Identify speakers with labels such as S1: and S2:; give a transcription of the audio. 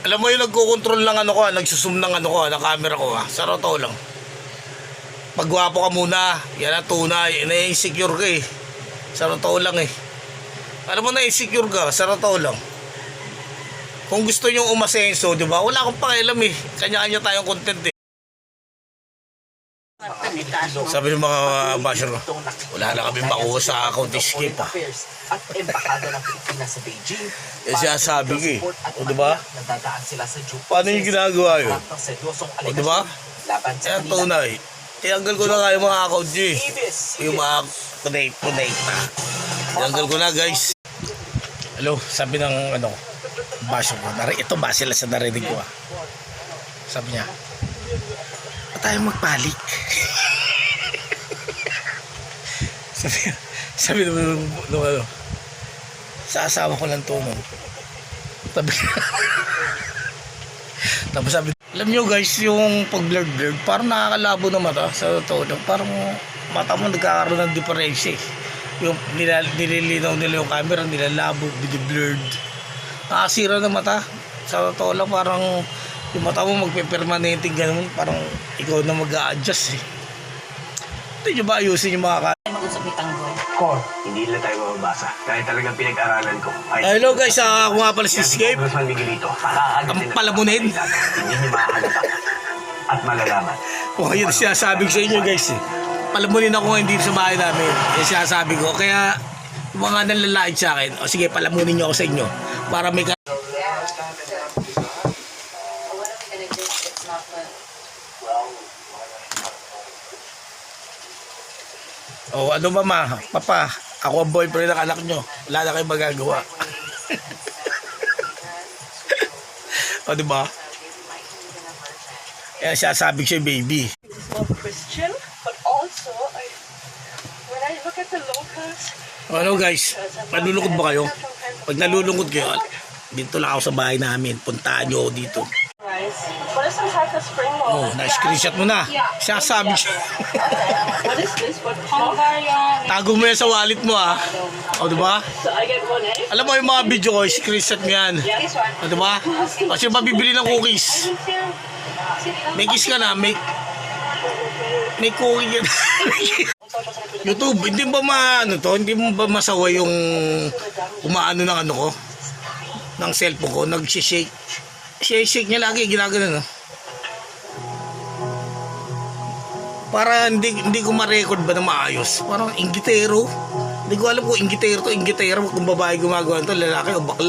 S1: Alam mo yung nagko-control ng ano ko, nagsusum ng ano ko, ng camera ko sa totoo lang. Pagwapo ka muna, yan ang tunay, na-insecure ka eh. Sa totoo lang eh. Alam mo na-insecure ka, sa totoo lang. Kung gusto nyo umasenso, di ba? Wala akong pakialam eh. Kanya-kanya tayong content eh. Sabi ng mga basher ko, wala na kami makuha sa account escape ah. Eh siya sabi ko eh. O diba? Paano yung ginagawa yun? O diba? Kaya tunay. Tinanggal ko na nga yung mga account nyo eh. Yung mga connect na. Tinanggal ko na guys. Hello, sabi ng ano, basher ko. Ito ba sila sa narinig ko ah. Sabi niya, pa tayo magpalik. sabi nung ano, sa asawa ko lang to no. Tapos sabi, alam nyo guys, yung pag blurred parang nakakalabo na mata sa totoo lang. Parang mata mo nagkakaroon ng diferensya eh. Yung nililinaw nila yung camera, nilalabo, blurred. Nakasira na mata. Sa totoo lang parang yung mata mo magpe-permanente ganun, parang ikaw na mag-a-adjust eh. Hindi nyo ba ayusin yung mga
S2: mag-usap ni Tangboy?
S3: Core, hindi nila tayo mababasa. Kahit talagang pinag-aralan ko.
S1: Hello guys, ako nga pala si Escape.
S3: Ang
S1: palamunin.
S3: Hindi nyo makakalata. At malalaman.
S1: O yun, sinasabi ko sa inyo guys eh. Palamunin ako ngayon dito sa bahay namin. Yung sinasabi ko. Kaya yung mga nalalait sa akin, o sige, palamunin nyo ako sa inyo. Para may oh, ano ba ma? Papa, ako ang boyfriend ng anak nyo. Wala na kayong magagawa. O, diba? Kaya siya sabi ko siya, baby.
S4: Christian, but also when I look at the locals,
S1: Ano guys, nalulungkot ba kayo? Pag nalulungkot kayo, dito lang ako sa bahay namin. Puntaan nyo ako dito.
S4: rice. What is some type of spring roll?
S1: Oh, na-screenshot mo na. Siya sabi siya.
S4: What is this? What
S1: Tago mo yan sa wallet mo ah. O, diba?
S4: So I get one egg.
S1: Alam mo yung mga video ko, screenshot mo yan.
S4: This one.
S1: O, diba? Kasi mabibili ng cookies. May kiss ka na, may cookie yan. YouTube, hindi ba hindi mo ba masawa yung umaano ng ano ko? Ng cellphone ko, nag-shake. Shake niya lagi, ginagano no? Para hindi ko ma-record ba na maayos. Parang inggitero. Hindi ko alam kung inggitero to, inggitero. Kung babae gumagawa nito, lalaki o bakla.